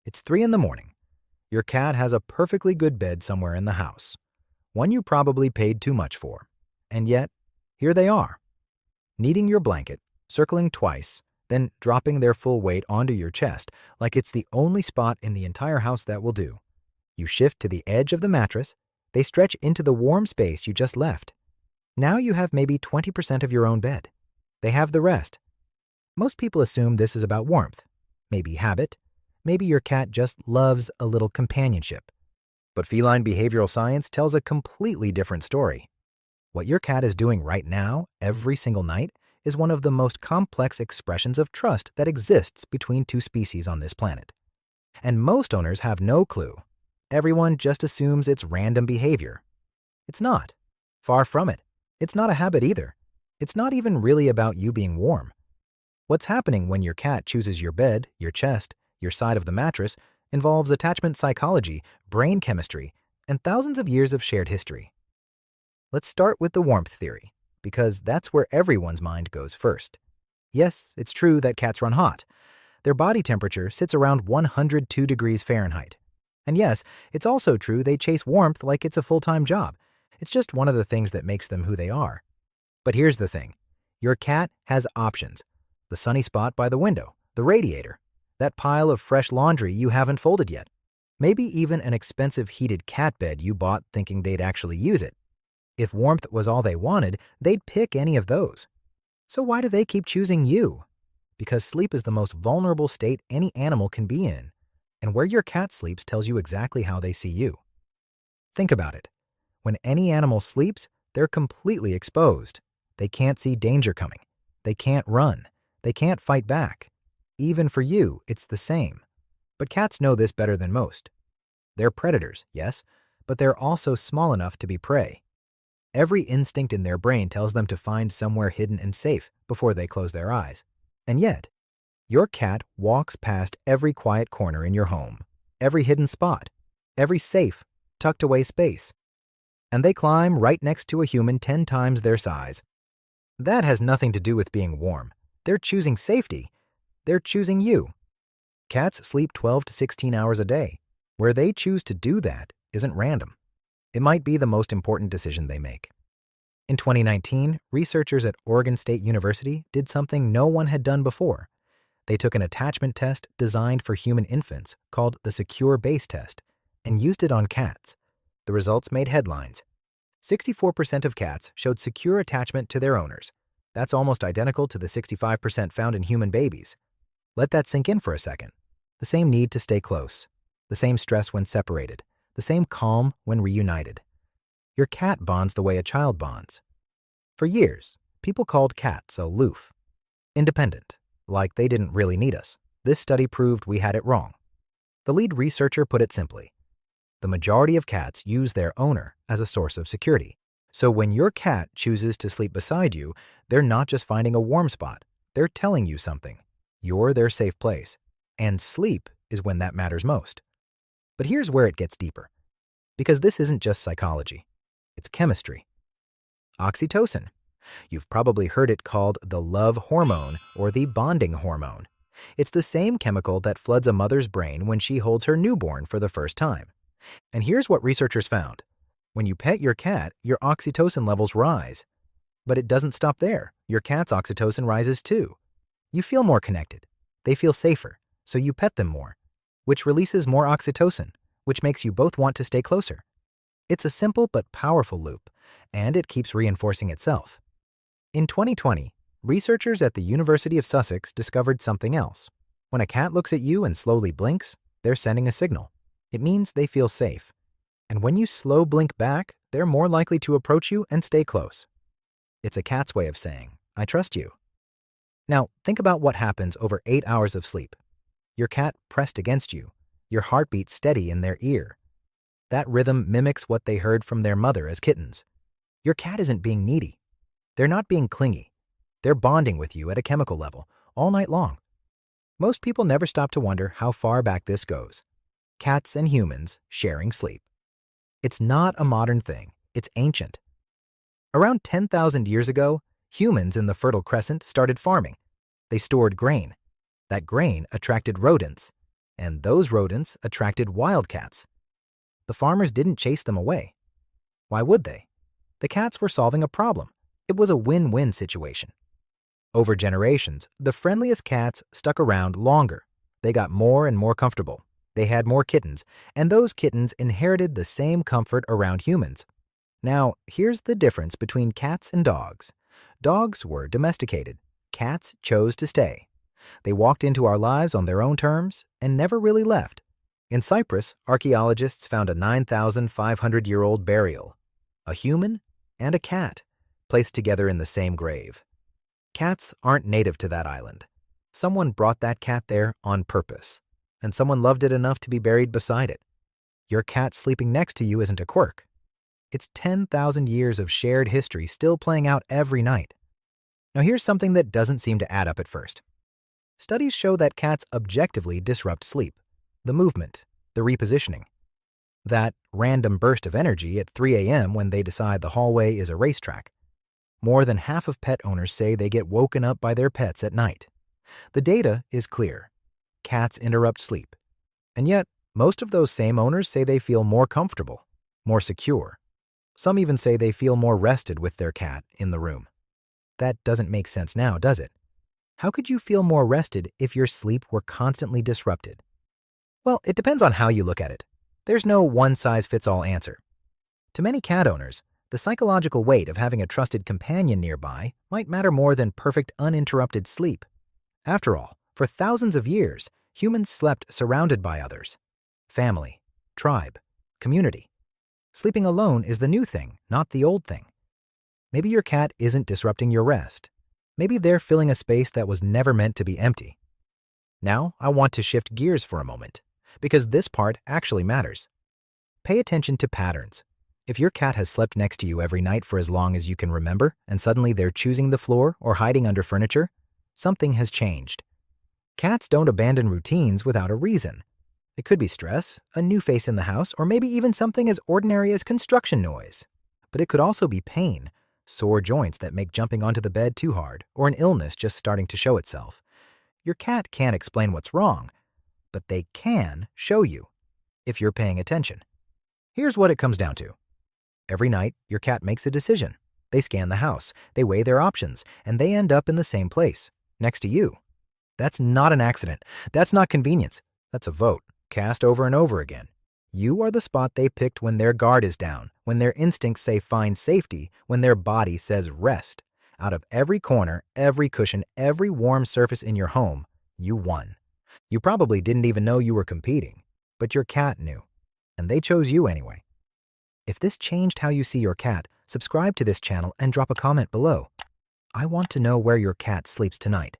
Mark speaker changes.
Speaker 1: It's 3 in the morning. Your cat has a perfectly good bed somewhere in the house, one you probably paid too much for. And yet, here they are, kneading your blanket, circling twice, then dropping their full weight onto your chest like it's the only spot in the entire house that will do. You shift to the edge of the mattress, they stretch into the warm space you just left. Now you have maybe 20% of your own bed. They have the rest. Most people assume this is about warmth, maybe habit, maybe your cat just loves a little companionship. But feline behavioral science tells a completely different story. What your cat is doing right now, every single night, is one of the most complex expressions of trust that exists between two species on this planet. And most owners have no clue. Everyone just assumes it's random behavior. It's not. Far from it. It's not a habit either. It's not even really about you being warm. What's happening when your cat chooses your bed, your chest, your side of the mattress involves attachment psychology, brain chemistry, and thousands of years of shared history. Let's start with the warmth theory, because that's where everyone's mind goes first. Yes, it's true that cats run hot. Their body temperature sits around 102 degrees Fahrenheit. And yes, it's also true they chase warmth like it's a full-time job. It's just one of the things that makes them who they are. But here's the thing. Your cat has options. The sunny spot by the window, the radiator, that pile of fresh laundry you haven't folded yet. Maybe even an expensive heated cat bed you bought thinking they'd actually use it. If warmth was all they wanted, they'd pick any of those. So why do they keep choosing you? Because sleep is the most vulnerable state any animal can be in, and where your cat sleeps tells you exactly how they see you. Think about it. When any animal sleeps, they're completely exposed. They can't see danger coming. They can't run. They can't fight back. Even for you, it's the same. But cats know this better than most. They're predators, yes, but they're also small enough to be prey. Every instinct in their brain tells them to find somewhere hidden and safe before they close their eyes. And yet, your cat walks past every quiet corner in your home, every hidden spot, every safe, tucked away space. And they climb right next to a human 10 times their size. That has nothing to do with being warm. They're choosing safety. They're choosing you. Cats sleep 12 to 16 hours a day. Where they choose to do that isn't random. It might be the most important decision they make. In 2019, researchers at Oregon State University did something no one had done before. They took an attachment test designed for human infants called the Secure Base Test and used it on cats. The results made headlines. 64% of cats showed secure attachment to their owners. That's almost identical to the 65% found in human babies. Let that sink in for a second. The same need to stay close, the same stress when separated, the same calm when reunited. Your cat bonds the way a child bonds. For years, people called cats aloof, independent, like they didn't really need us. This study proved we had it wrong. The lead researcher put it simply. The majority of cats use their owner as a source of security. So when your cat chooses to sleep beside you, they're not just finding a warm spot. They're telling you something. You're their safe place. And sleep is when that matters most. But here's where it gets deeper. Because this isn't just psychology. It's chemistry. Oxytocin. You've probably heard it called the love hormone or the bonding hormone. It's the same chemical that floods a mother's brain when she holds her newborn for the first time. And here's what researchers found. When you pet your cat, your oxytocin levels rise. But it doesn't stop there. Your cat's oxytocin rises too. You feel more connected. They feel safer, so you pet them more, which releases more oxytocin, which makes you both want to stay closer. It's a simple but powerful loop, and it keeps reinforcing itself. In 2020, researchers at the University of Sussex discovered something else. When a cat looks at you and slowly blinks, they're sending a signal. It means they feel safe. And when you slow blink back, they're more likely to approach you and stay close. It's a cat's way of saying, I trust you. Now, think about what happens over 8 hours of sleep. Your cat pressed against you, your heartbeat steady in their ear. That rhythm mimics what they heard from their mother as kittens. Your cat isn't being needy. They're not being clingy. They're bonding with you at a chemical level, all night long. Most people never stop to wonder how far back this goes. Cats and humans sharing sleep. It's not a modern thing. It's ancient. Around 10,000 years ago, humans in the Fertile Crescent started farming. They stored grain. That grain attracted rodents. And those rodents attracted wildcats. The farmers didn't chase them away. Why would they? The cats were solving a problem. It was a win-win situation. Over generations, the friendliest cats stuck around longer. They got more and more comfortable. They had more kittens, and those kittens inherited the same comfort around humans. Now, here's the difference between cats and dogs. Dogs were domesticated. Cats chose to stay. They walked into our lives on their own terms and never really left. In Cyprus, archaeologists found a 9,500-year-old burial. A human and a cat, placed together in the same grave. Cats aren't native to that island. Someone brought that cat there on purpose, and someone loved it enough to be buried beside it. Your cat sleeping next to you isn't a quirk. It's 10,000 years of shared history still playing out every night. Now here's something that doesn't seem to add up at first. Studies show that cats objectively disrupt sleep, the movement, the repositioning. That random burst of energy at 3 a.m. when they decide the hallway is a racetrack. More than half of pet owners say they get woken up by their pets at night. The data is clear. Cats interrupt sleep. And yet, most of those same owners say they feel more comfortable, more secure. Some even say they feel more rested with their cat in the room. That doesn't make sense now, does it? How could you feel more rested if your sleep were constantly disrupted? Well, it depends on how you look at it. There's no one-size-fits-all answer. To many cat owners, the psychological weight of having a trusted companion nearby might matter more than perfect uninterrupted sleep. After all, for thousands of years, humans slept surrounded by others. Family, tribe, community. Sleeping alone is the new thing, not the old thing. Maybe your cat isn't disrupting your rest. Maybe they're filling a space that was never meant to be empty. Now, I want to shift gears for a moment, because this part actually matters. Pay attention to patterns. If your cat has slept next to you every night for as long as you can remember, and suddenly they're choosing the floor or hiding under furniture, something has changed. Cats don't abandon routines without a reason. It could be stress, a new face in the house, or maybe even something as ordinary as construction noise. But it could also be pain, sore joints that make jumping onto the bed too hard, or an illness just starting to show itself. Your cat can't explain what's wrong, but they can show you, if you're paying attention. Here's what it comes down to. Every night, your cat makes a decision. They scan the house, they weigh their options, and they end up in the same place, next to you. That's not an accident. That's not convenience. That's a vote, cast over and over again. You are the spot they picked when their guard is down, when their instincts say find safety, when their body says rest. Out of every corner, every cushion, every warm surface in your home, you won. You probably didn't even know you were competing, but your cat knew, and they chose you anyway. If this changed how you see your cat, subscribe to this channel and drop a comment below. I want to know where your cat sleeps tonight.